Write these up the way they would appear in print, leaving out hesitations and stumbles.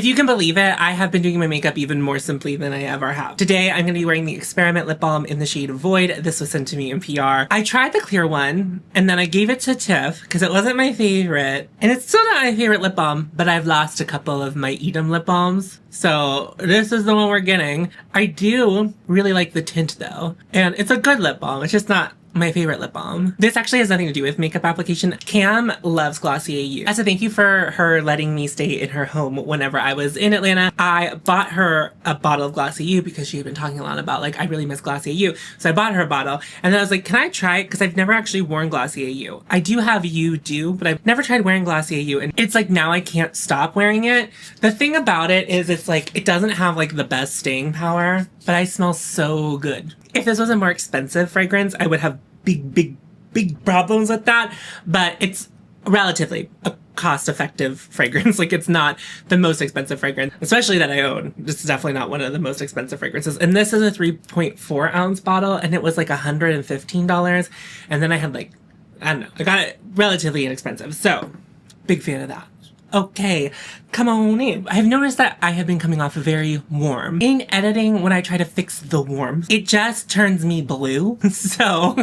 If you can believe it, I have been doing my makeup even more simply than I ever have. Today, I'm going to be wearing the Experiment Lip Balm in the shade Void. This was sent to me in PR. I tried the clear one, and then I gave it to Tiff because it wasn't my favorite. And it's still not my favorite lip balm, but I've lost a couple of my Edam lip balms. So this is the one we're getting. I do really like the tint though. And it's a good lip balm. It's just not my favorite lip balm. This actually has nothing to do with makeup application. Cam loves Glossier U. As a thank you for her letting me stay in her home whenever I was in Atlanta, I bought her a bottle of Glossier U because she had been talking a lot about like, I really miss Glossier U. So I bought her a bottle and then I was like, can I try it? Because I've never actually worn Glossier U. I do have U Do, but I've never tried wearing Glossier U. And it's like, now I can't stop wearing it. The thing about it is it's like, it doesn't have like the best staying power, but I smell so good. If this was a more expensive fragrance, I would have big problems with that, but it's relatively a cost-effective fragrance. Like, it's not the most expensive fragrance, especially that I own. This is definitely not one of the most expensive fragrances. And this is a 3.4 ounce bottle, and it was like $115. And then I had like, I don't know, I got it relatively inexpensive. So, big fan of that. Okay, come on in. I've noticed that I have been coming off very warm. In editing, when I try to fix the warmth, it just turns me blue. So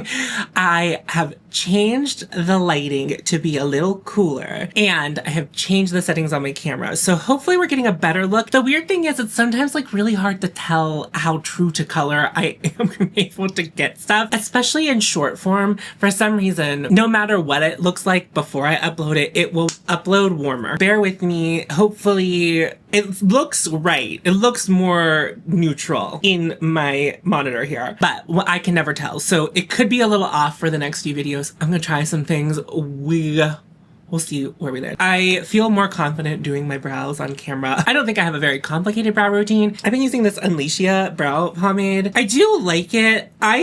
I have changed the lighting to be a little cooler and I have changed the settings on my camera. So hopefully we're getting a better look. The weird thing is it's sometimes like really hard to tell how true to color I am able to get stuff, especially in short form. For some reason, no matter what it looks like before I upload it, it will upload warmer. Bear with me. Hopefully it looks right. It looks more neutral in my monitor here, but I can never tell. So it could be a little off for the next few videos. I'm gonna try some things. We'll see where we land. I feel more confident doing my brows on camera. I don't think I have a very complicated brow routine. I've been using this UNLEASHIA brow pomade. I do like it. I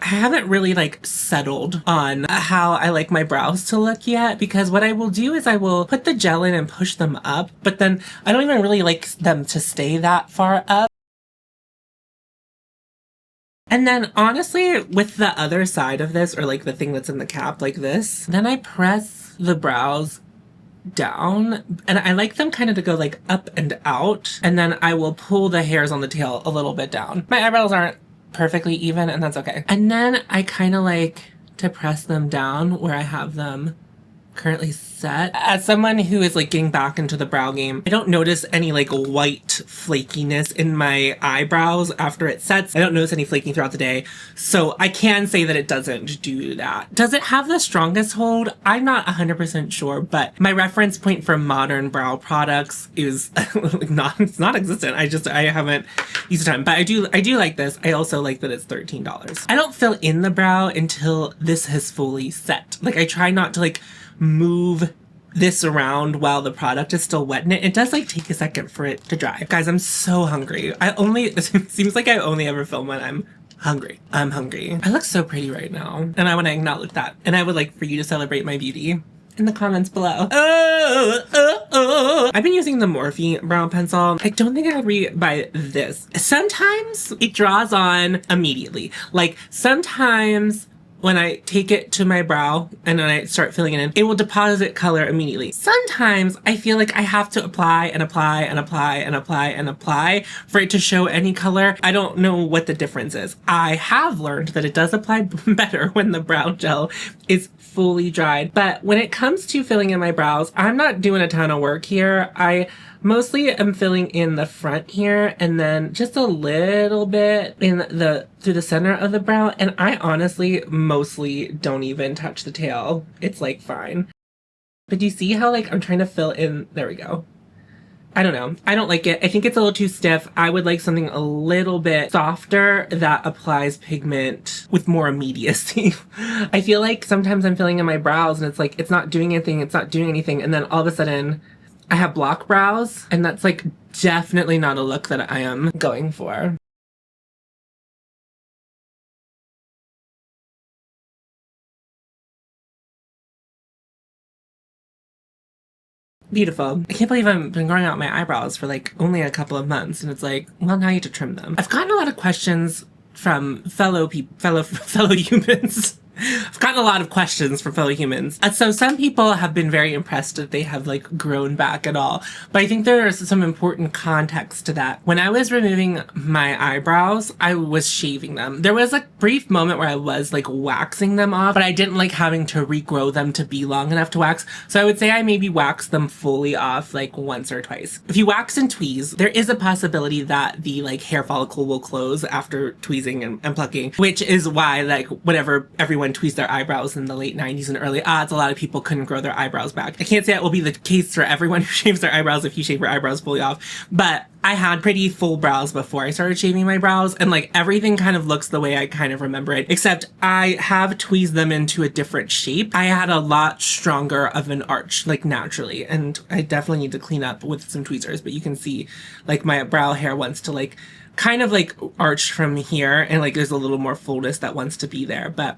haven't really like settled on how I like my brows to look yet, because what I will do is I will put the gel in and push them up, but then I don't even really like them to stay that far up. And then honestly, with the other side of this, or like the thing that's in the cap like this, then I press the brows down, and I like them kind of to go like up and out, and then I will pull the hairs on the tail a little bit down. My eyebrows aren't perfectly even, and that's okay. And then I kind of like to press them down where I have them currently set. As someone who is like getting back into the brow game, I don't notice any like white flakiness in my eyebrows after it sets. I don't notice any flaking throughout the day, so I can say that it doesn't do that. Does it have the strongest hold? I'm not 100% sure, but my reference point for modern brow products is it's not existent. I haven't used a ton, but I do like this. I also like that it's $13. I don't fill in the brow until this has fully set. Like, I try not to like move this around while the product is still wet in it. It does like take a second for it to dry. Guys, I'm so hungry. It seems like I only ever film when I'm hungry. I'm hungry. I look so pretty right now, and I want to acknowledge that. And I would like for you to celebrate my beauty in the comments below. I've been using the MORPHE brow pencil. I don't think I would rebuy this. Sometimes it draws on immediately. Like, sometimes when I take it to my brow and then I start filling it in, it will deposit color immediately. Sometimes I feel like I have to apply and apply and apply and apply and apply for it to show any color. I don't know what the difference is. I have learned that it does apply better when the brow gel is fully dried. But when it comes to filling in my brows, I'm not doing a ton of work here. I mostly am filling in the front here and then just a little bit through the center of the brow. And I honestly mostly don't even touch the tail. It's like fine. But do you see how like I'm trying to fill in? There we go. I don't know. I don't like it. I think it's a little too stiff. I would like something a little bit softer that applies pigment with more immediacy. I feel like sometimes I'm filling in my brows and it's like, it's not doing anything. It's not doing anything. And then all of a sudden I have block brows, and that's like definitely not a look that I am going for. Beautiful. I can't believe I've been growing out my eyebrows for like only a couple of months, and it's like, well, now you have to trim them. I've gotten a lot of questions from fellow humans. I've gotten gotten a lot of questions from fellow humans. So some people have been very impressed that they have like grown back at all. But I think there's some important context to that. When I was removing my eyebrows, I was shaving them. There was a brief moment where I was like waxing them off, but I didn't like having to regrow them to be long enough to wax. So I would say I maybe waxed them fully off like once or twice. If you wax and tweeze, there is a possibility that the like hair follicle will close after tweezing and plucking, which is why like whenever everyone tweezed their eyebrows in the late 90s and early aughts, a lot of people couldn't grow their eyebrows back. I can't say it will be the case for everyone who shaves their eyebrows if you shave your eyebrows fully off, but I had pretty full brows before I started shaving my brows, and like everything kind of looks the way I kind of remember it, except I have tweezed them into a different shape. I had a lot stronger of an arch, like naturally, and I definitely need to clean up with some tweezers, but you can see like my brow hair wants to like kind of like arch from here, and like there's a little more fullness that wants to be there, but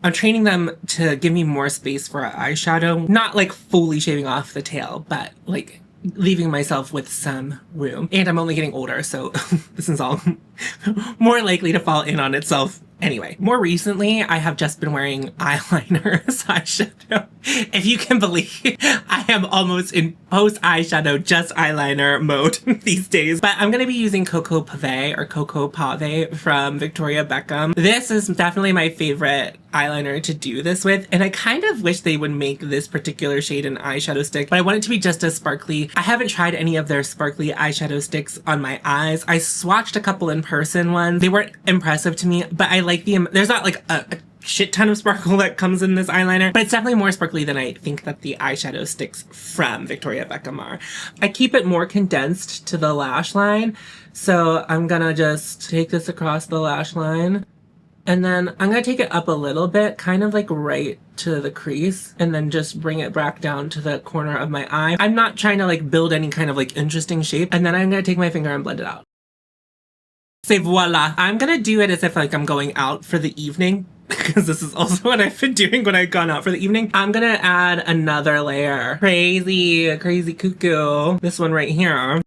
I'm training them to give me more space for eyeshadow, not like fully shaving off the tail, but like leaving myself with some room. And I'm only getting older, so this is all more likely to fall in on itself. Anyway, more recently, I have just been wearing eyeliner as eyeshadow. If you can believe, I am almost in post eyeshadow, just eyeliner mode these days. But I'm going to be using Coco Pave or Coco Pave from Victoria Beckham. This is definitely my favorite eyeliner to do this with, and I kind of wish they would make this particular shade an eyeshadow stick, but I want it to be just as sparkly. I haven't tried any of their sparkly eyeshadow sticks on my eyes. I swatched a couple in person ones. They weren't impressive to me, but I like there's not like a shit ton of sparkle that comes in this eyeliner, but it's definitely more sparkly than I think that the eyeshadow sticks from Victoria Beckham are. I keep it more condensed to the lash line, so I'm gonna just take this across the lash line, and then I'm gonna take it up a little bit, kind of like right to the crease, and then just bring it back down to the corner of my eye. I'm not trying to like build any kind of like interesting shape, and then I'm gonna take my finger and blend it out. Say voila. I'm gonna do it as if like I'm going out for the evening, because this is also what I've been doing when I've gone out for the evening. I'm gonna add another layer. Crazy cuckoo. This one right here.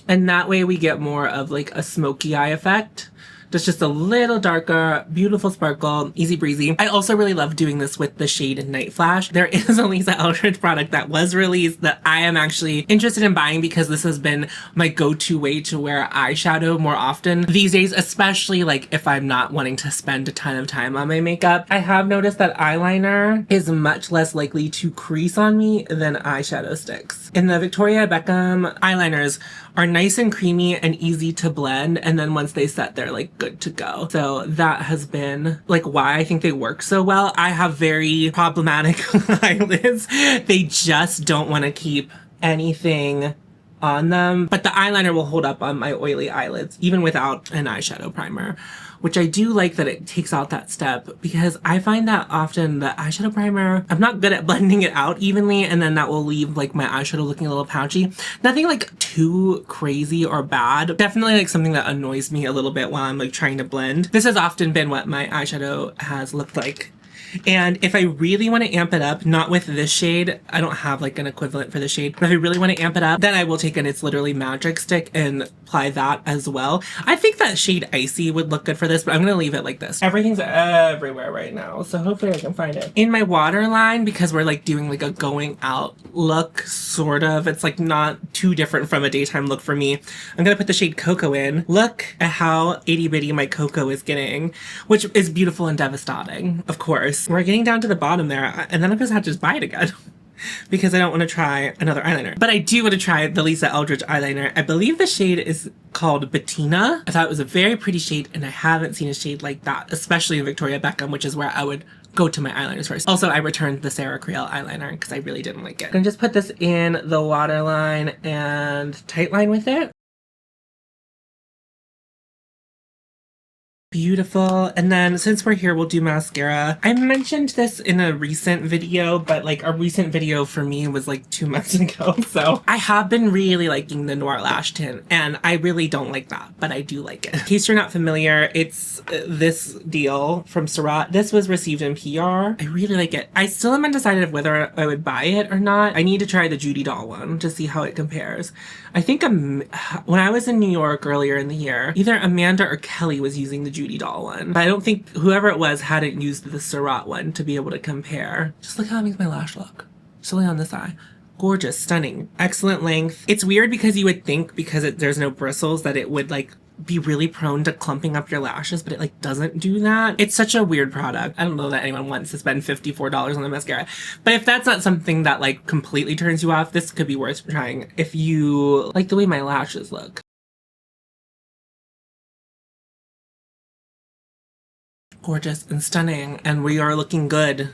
And that way we get more of like a smoky eye effect. Just a little darker, beautiful sparkle, easy breezy. I also really love doing this with the shade Night Flash. There is a Lisa Eldridge product that was released that I am actually interested in buying because this has been my go-to way to wear eyeshadow more often these days, especially like if I'm not wanting to spend a ton of time on my makeup. I have noticed that eyeliner is much less likely to crease on me than eyeshadow sticks. In the Victoria Beckham eyeliners are nice and creamy and easy to blend, and then once they set, they're like good to go. So that has been like why I think they work so well. I have very problematic eyelids. They just don't want to keep anything on them, but the eyeliner will hold up on my oily eyelids even without an eyeshadow primer, which I do like that it takes out that step, because I find that often the eyeshadow primer, I'm not good at blending it out evenly, and then that will leave like my eyeshadow looking a little pouchy. Nothing like too crazy or bad, definitely like something that annoys me a little bit while I'm like trying to blend. This has often been what my eyeshadow has looked like. And if I really want to amp it up, not with this shade, I don't have like an equivalent for the shade, but if I really want to amp it up, then I will take an It's Literally Magic stick and apply that as well. I think that shade Icy would look good for this, but I'm going to leave it like this. Everything's everywhere right now, so hopefully I can find it. In my waterline, because we're like doing like a going out look, sort of, it's like not too different from a daytime look for me. I'm going to put the shade Cocoa in. Look at how itty bitty my Cocoa is getting, which is beautiful and devastating, of course. We're getting down to the bottom there, and then I'm just have to just buy it again because I don't want to try another eyeliner. But I do want to try the Lisa Eldridge eyeliner. I believe the shade is called Bettina. I thought it was a very pretty shade, and I haven't seen a shade like that, especially in Victoria Beckham, which is where I would go to my eyeliners first. Also, I returned the Sarah Creole eyeliner because I really didn't like it. I'm gonna just put this in the waterline and tightline with it. Beautiful. And then since we're here, we'll do mascara. I mentioned this in a recent video, but like a recent video for me was like 2 months ago. So I have been really liking the Noir lash tint, and I really don't like that, but I do like it. In case you're not familiar, it's this deal from Surratt. This was received in PR. I really like it. I still am undecided of whether I would buy it or not. I need to try the Judy doll one to see how it compares. I think when I was in New York earlier in the year, either Amanda or Kelly was using the Judy Judy doll one. But I don't think whoever it was hadn't used the surratt one to be able to compare. Just look how it makes my lash look. Solely on this eye. Gorgeous, stunning, excellent length. It's weird because you would think because there's no bristles that it would like be really prone to clumping up your lashes, but it like doesn't do that. It's such a weird product. I don't know that anyone wants to spend $54 on a mascara, but if that's not something that like completely turns you off, this could be worth trying if you like the way my lashes look. Gorgeous and stunning, and we are looking good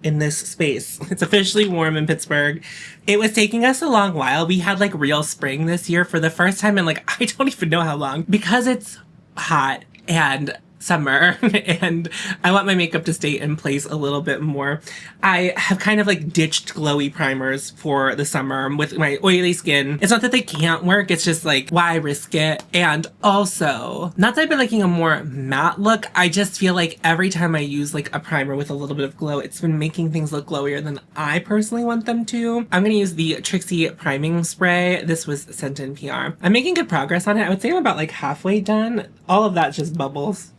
in this space. It's officially warm in Pittsburgh. It was taking us a long while. We had like real spring this year for the first time in like, I don't even know how long, because it's hot and summer and I want my makeup to stay in place a little bit more. I have kind of like ditched glowy primers for the summer with my oily skin. It's not that they can't work, it's just like, why risk it? And also, not that I've been liking a more matte look, I just feel like every time I use like a primer with a little bit of glow, it's been making things look glowier than I personally want them to. I'm gonna use the Trixie priming spray. This was sent in PR. I'm making good progress on it. I would say I'm about like halfway done. All of that's just bubbles.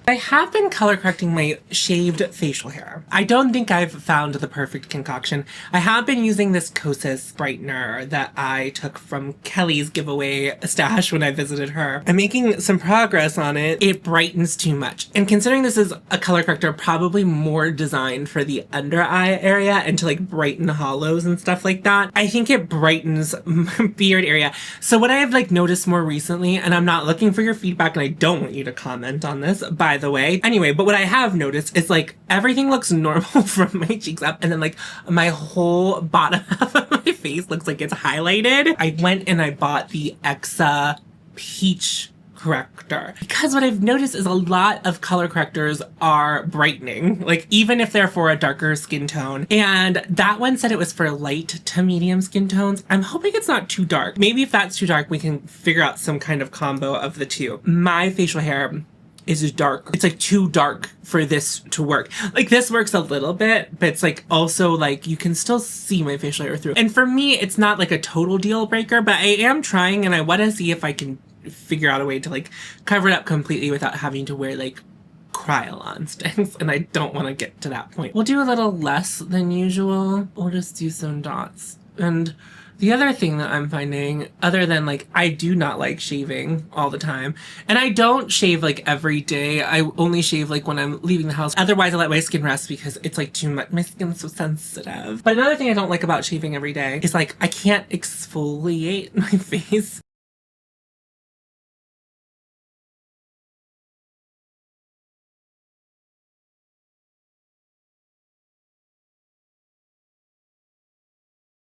I have been color correcting my shaved facial hair. I don't think I've found the perfect concoction. I have been using this Kosas brightener that I took from Kelly's giveaway stash when I visited her. I'm making some progress on it. It brightens too much. And considering this is a color corrector probably more designed for the under eye area and to like brighten hollows and stuff like that, I think it brightens my beard area. So what I have like noticed more recently, and I'm not looking for your feedback and I don't want you to comment on this, by the way. Anyway, but what I have noticed is like everything looks normal from my cheeks up and then like my whole bottom half of my face looks like it's highlighted. I went and I bought the Exa Peach corrector because what I've noticed is a lot of color correctors are brightening, like even if they're for a darker skin tone, and that one said it was for light to medium skin tones. I'm hoping it's not too dark. Maybe if that's too dark we can figure out some kind of combo of the two. My facial hair is dark. It's like too dark for this to work. Like this works a little bit, but it's like also like you can still see my facial hair through. And for me, it's not like a total deal breaker, but I am trying and I want to see if I can figure out a way to like cover it up completely without having to wear like Kryolan sticks, and I don't want to get to that point. We'll do a little less than usual. We'll just do some dots. And the other thing that I'm finding, other than like, I do not like shaving all the time. And I don't shave like every day. I only shave like when I'm leaving the house. Otherwise I let my skin rest because it's like too much. My skin's so sensitive. But another thing I don't like about shaving every day is like, I can't exfoliate my face.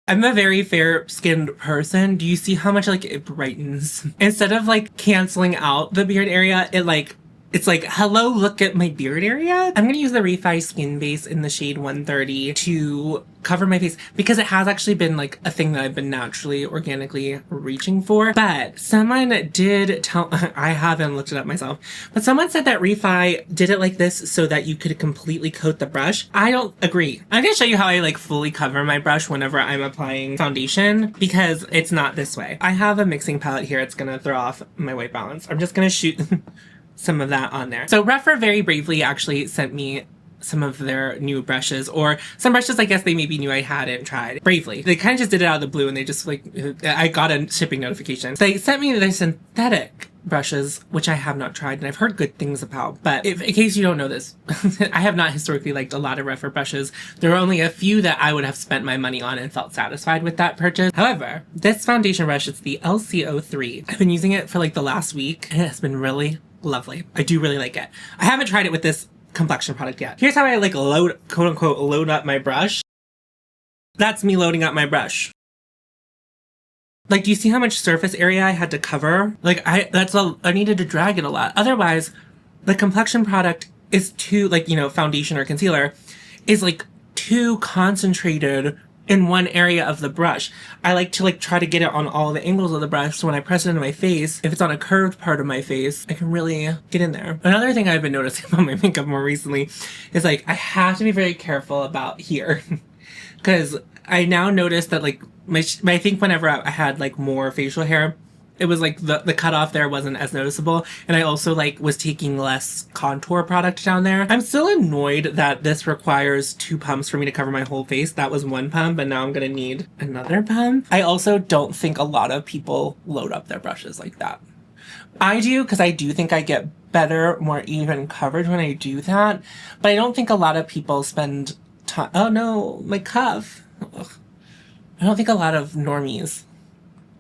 I'm a very fair-skinned person. Do you see how much like it brightens? Instead of like canceling out the beard area, it's like, hello, look at my beard area. I'm gonna use the Refy Skin Base in the shade 130 to cover my face because it has actually been like a thing that I've been naturally, organically reaching for. But someone did tell, I haven't looked it up myself, but someone said that Refy did it like this so that you could completely coat the brush. I don't agree. I'm gonna show you how I like fully cover my brush whenever I'm applying foundation because it's not this way. I have a mixing palette here. It's gonna throw off my white balance. I'm just gonna shoot some of that on there. So RèPHR very bravely actually sent me some of their new brushes, or some brushes I guess they maybe knew I hadn't tried. Bravely. They kind of just did it out of the blue and they just like, I got a shipping notification. So they sent me their synthetic brushes, which I have not tried and I've heard good things about. But if, in case you don't know this, I have not historically liked a lot of RèPHR brushes. There are only a few that I would have spent my money on and felt satisfied with that purchase. However, this foundation brush, it's the LCO3. I've been using it for like the last week and it's been really lovely. I do really like it. I haven't tried it with this complexion product yet. Here's how I like load, quote unquote, load up my brush. That's me loading up my brush. Like, do you see how much surface area I had to cover? Like, I needed to drag it a lot. Otherwise, the complexion product is too, like, you know, foundation or concealer is like too concentrated in one area of the brush. I like to like try to get it on all the angles of the brush so when I press it into my face, if it's on a curved part of my face, I can really get in there. Another thing I've been noticing about my makeup more recently is like I have to be very careful about here because I now notice that like I think whenever I had like more facial hair, It was like the cutoff there wasn't as noticeable. And I also like was taking less contour product down there. I'm still annoyed that this requires 2 pumps for me to cover my whole face. That was 1 pump, and now I'm gonna need another pump. I also don't think a lot of people load up their brushes like that. I do, because I do think I get better, more even coverage when I do that. But I don't think a lot of people spend time. Oh no, my cuff. Ugh. I don't think a lot of normies,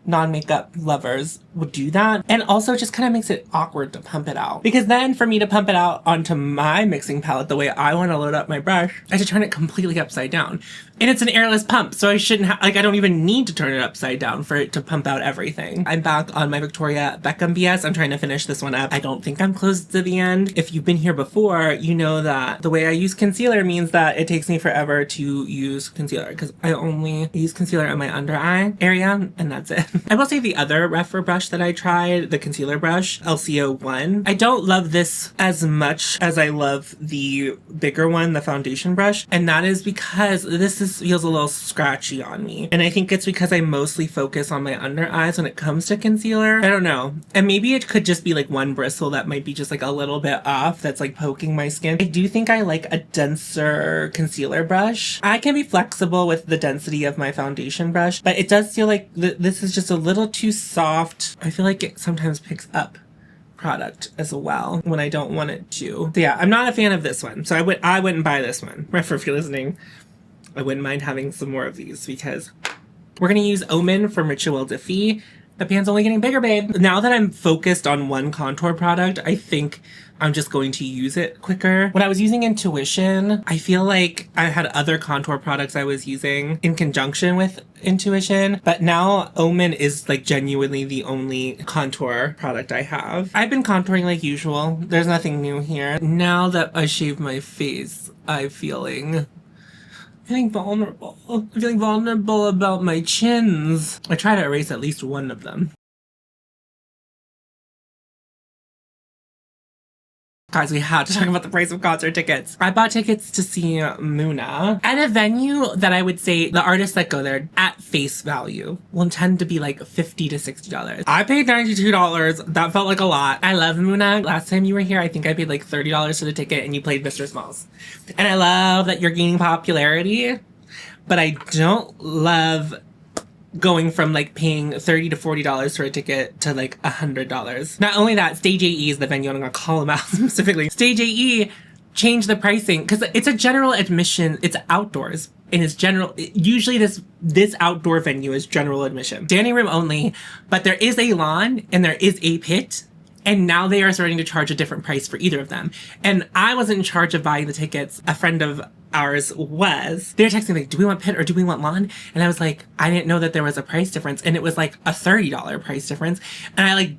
non-makeup lovers would do that. And also it just kind of makes it awkward to pump it out. Because then for me to pump it out onto my mixing palette the way I want to load up my brush, I have to turn it completely upside down. And it's an airless pump, so I shouldn't have, like, I don't even need to turn it upside down for it to pump out everything. I'm back on my Victoria Beckham BS. I'm trying to finish this one up. I don't think I'm close to the end. If you've been here before, you know that the way I use concealer means that it takes me forever to use concealer because I only use concealer on my under eye area, and that's it. I will say the other RèPHR brush that I tried, the concealer brush, LCO1, I don't love this as much as I love the bigger one, the foundation brush, and that is because this feels a little scratchy on me. And I think it's because I mostly focus on my under eyes when it comes to concealer. I don't know. And maybe it could just be like one bristle that might be just like a little bit off that's like poking my skin. I do think I like a denser concealer brush. I can be flexible with the density of my foundation brush, but it does feel like this is just a little too soft. I feel like it sometimes picks up product as well when I don't want it to. So yeah, I'm not a fan of this one. So I wouldn't buy this one. RèPHR, if you're listening, I wouldn't mind having some more of these because we're going to use Omen from Rituel de Fille. The pan's only getting bigger, babe. Now that I'm focused on one contour product, I think I'm just going to use it quicker. When I was using Intuition, I feel like I had other contour products I was using in conjunction with Intuition, but now Omen is like genuinely the only contour product I have. I've been contouring like usual. There's nothing new here. Now that I shaved my face, I'm feeling vulnerable. I'm feeling vulnerable about my chins. I try to erase at least one of them. Guys, we have to talk about the price of concert tickets. I bought tickets to see Muna at a venue that I would say the artists that go there at face value will tend to be like $50 to $60. I paid $92. That felt like a lot. I love Muna. Last time you were here, I think I paid like $30 for the ticket and you played Mr. Smalls. And I love that you're gaining popularity, but I don't love going from like paying $30 to $40 for a ticket to like $100. Not only that, Stage AE is the venue, I'm gonna call them out specifically. Stage AE changed the pricing because it's a general admission, it's outdoors. And it's general, usually this outdoor venue is general admission. Standing room only, but there is a lawn and there is a pit. And now they are starting to charge a different price for either of them. And I wasn't in charge of buying the tickets. A friend of ours was. They were texting me like, do we want pit or do we want lawn? And I was like, I didn't know that there was a price difference. And it was like a $30 price difference. And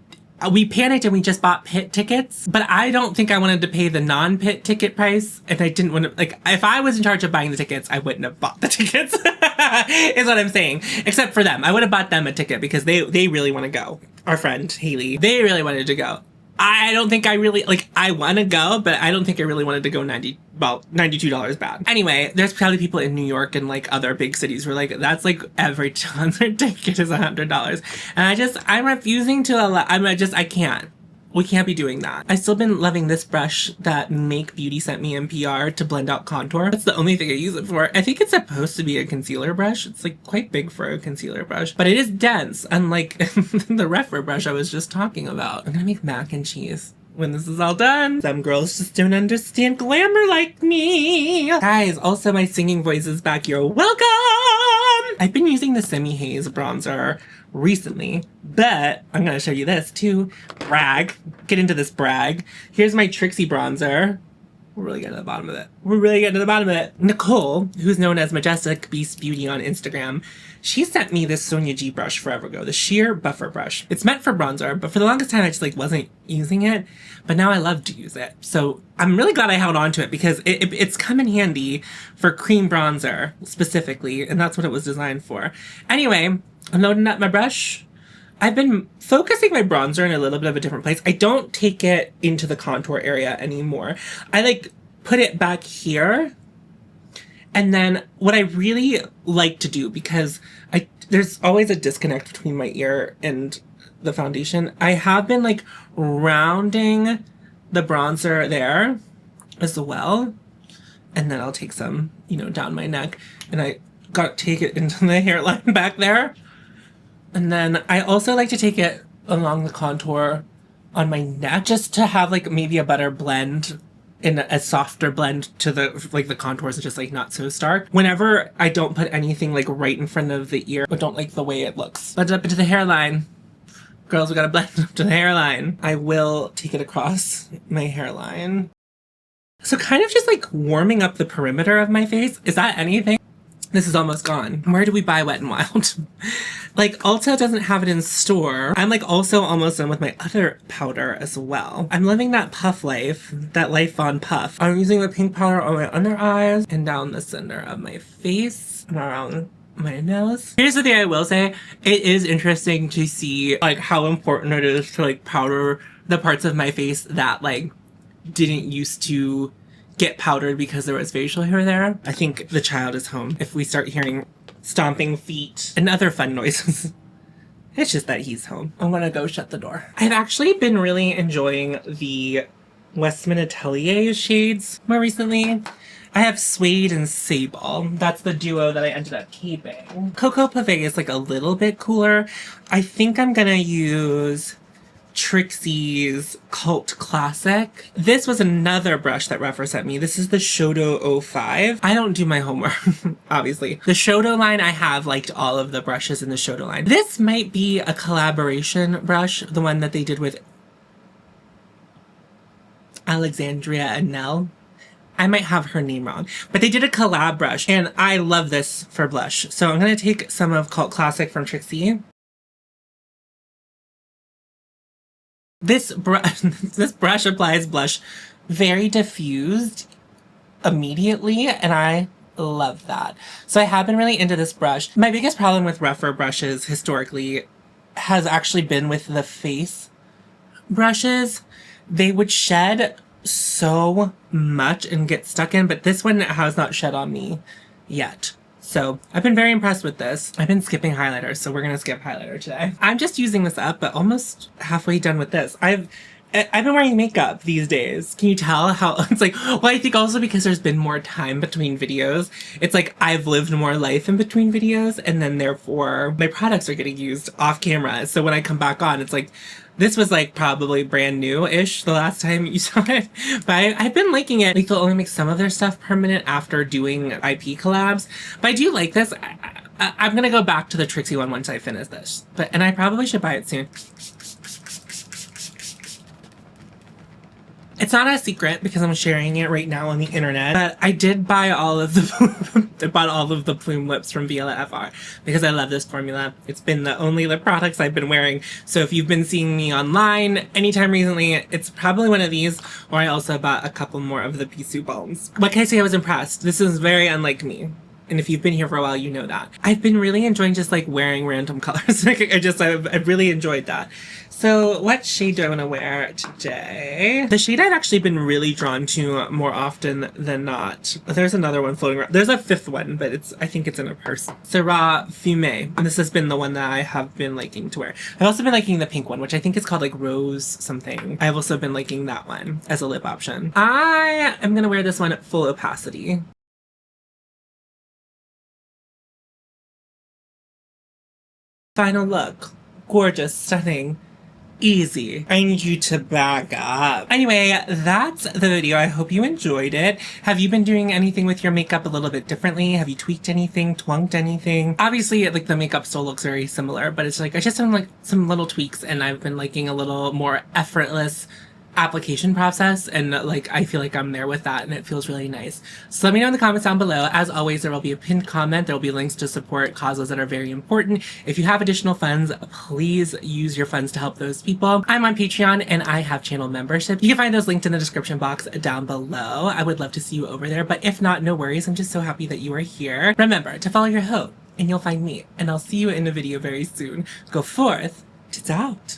we panicked and we just bought pit tickets. But I don't think I wanted to pay the non-pit ticket price. And I didn't want to, like, if I was in charge of buying the tickets, I wouldn't have bought the tickets. Is what I'm saying. Except for them. I would have bought them a ticket because they really want to go. Our friend, Haley, they really wanted to go. I don't think I really, like, I want to go, but I don't think I really wanted to go $92 bad. Anyway, there's probably people in New York and, like, other big cities who are like, that's, like, every concert ticket is $100. And I'm refusing to allow, I can't. We can't be doing that. I've still been loving this brush that Make Beauty sent me in PR to blend out contour. That's the only thing I use it for. I think it's supposed to be a concealer brush. It's like quite big for a concealer brush, but it is dense, unlike the RèPHR brush I was just talking about. I'm gonna make mac and cheese when this is all done. Some girls just don't understand glamour like me. Guys, also my singing voice is back. You're welcome! I've been using the Semi Haze bronzer recently, but I'm gonna show you this too. Brag. Get into this brag. Here's my Trixie bronzer. We're really getting to the bottom of it. We're really getting to the bottom of it. Nicole, who's known as Majestic Beast Beauty on Instagram, she sent me this Sonia G brush forever ago, the sheer buffer brush. It's meant for bronzer, but for the longest time I just like wasn't using it, but now I love to use it. So I'm really glad I held on to it because it's come in handy for cream bronzer specifically, and that's what it was designed for. Anyway, I'm loading up my brush. I've been focusing my bronzer in a little bit of a different place. I don't take it into the contour area anymore. I like put it back here. And then what I really like to do, because there's always a disconnect between my ear and the foundation. I have been like rounding the bronzer there as well. And then I'll take some, you know, down my neck. And I got to take it into the hairline back there. And then I also like to take it along the contour on my neck just to have like maybe a better blend, in a softer blend to the like the contours, and just like not so stark. Whenever I don't put anything like right in front of the ear, I don't like the way it looks. Blend it up into the hairline. Girls, we gotta blend it up to the hairline. I will take it across my hairline. So kind of just like warming up the perimeter of my face. Is that anything? This is almost gone. Where do we buy Wet n Wild? Like, Ulta doesn't have it in store. I'm like also almost done with my other powder as well. I'm living that puff life, that life on puff. I'm using the pink powder on my under eyes and down the center of my face and around my nose. Here's the thing I will say. It is interesting to see like how important it is to like powder the parts of my face that like didn't used to get powdered because there was facial hair there. I think the child is home. If we start hearing stomping feet and other fun noises, it's just that he's home. I'm gonna go shut the door. I've actually been really enjoying the Westman Atelier shades more recently. I have Suede and Sable. That's the duo that I ended up keeping. Cocoa Pave is like a little bit cooler. I think I'm gonna use Trixie's Cult Classic. This was another brush that RÈPHR sent me. This is the Shodo 05. I don't do my homework, obviously. The Shodo line, I have liked all of the brushes in the Shodo line. This might be a collaboration brush, the one that they did with Alexandria and Nell. I might have her name wrong, but they did a collab brush, and I love this for blush. So I'm gonna take some of Cult Classic from Trixie. This brush applies blush very diffused immediately, and I love that. So I have been really into this brush. My biggest problem with RÈPHR brushes historically has actually been with the face brushes. They would shed so much and get stuck in, but this one has not shed on me yet. So I've been very impressed with this. I've been skipping highlighter, so we're gonna skip highlighter today. I'm just using this up, but almost halfway done with this. I've been wearing makeup these days. Can you tell how it's like, well, I think also because there's been more time between videos. It's like I've lived more life in between videos, and then therefore my products are getting used off camera. So when I come back on, it's like, this was like probably brand new-ish the last time you saw it, but I've been liking it. Like they'll only make some of their stuff permanent after doing IP collabs, but I do like this. I'm gonna go back to the Trixie one once I finish this, and I probably should buy it soon. It's not a secret because I'm sharing it right now on the internet, but I did buy all of the I bought all of the Plume lips from RèPHR because I love this formula. It's been the only lip products I've been wearing. So if you've been seeing me online anytime recently, it's probably one of these, or I also bought a couple more of the Bisou balms. What can I say? I was impressed. This is very unlike me. And if you've been here for a while, you know that. I've been really enjoying just like wearing random colors. I've really enjoyed that. So what shade do I want to wear today? The shade I've actually been really drawn to more often than not. There's another one floating around. There's a fifth one, but I think it's in a purse. Syrah Fume. And this has been the one that I have been liking to wear. I've also been liking the pink one, which I think is called like Rose something. I've also been liking that one as a lip option. I am going to wear this one at full opacity. Final look. Gorgeous, stunning, easy. I need you to back up. Anyway, that's the video. I hope you enjoyed it. Have you been doing anything with your makeup a little bit differently? Have you tweaked anything, twonked anything? Obviously, like the makeup still looks very similar, but it's like I just done like some little tweaks, and I've been liking a little more effortless application process, and like I feel like I'm there with that, and it feels really nice. So let me know in the comments down below. As always, there will be a pinned comment. There will be links to support causes that are very important. If you have additional funds, please use your funds to help those people. I'm on Patreon and I have channel membership. You can find those linked in the description box down below. I would love to see you over there, but if not, no worries. I'm just so happy that you are here. Remember to follow your hope and you'll find me, and I'll see you in a video very soon. Go forth to doubt.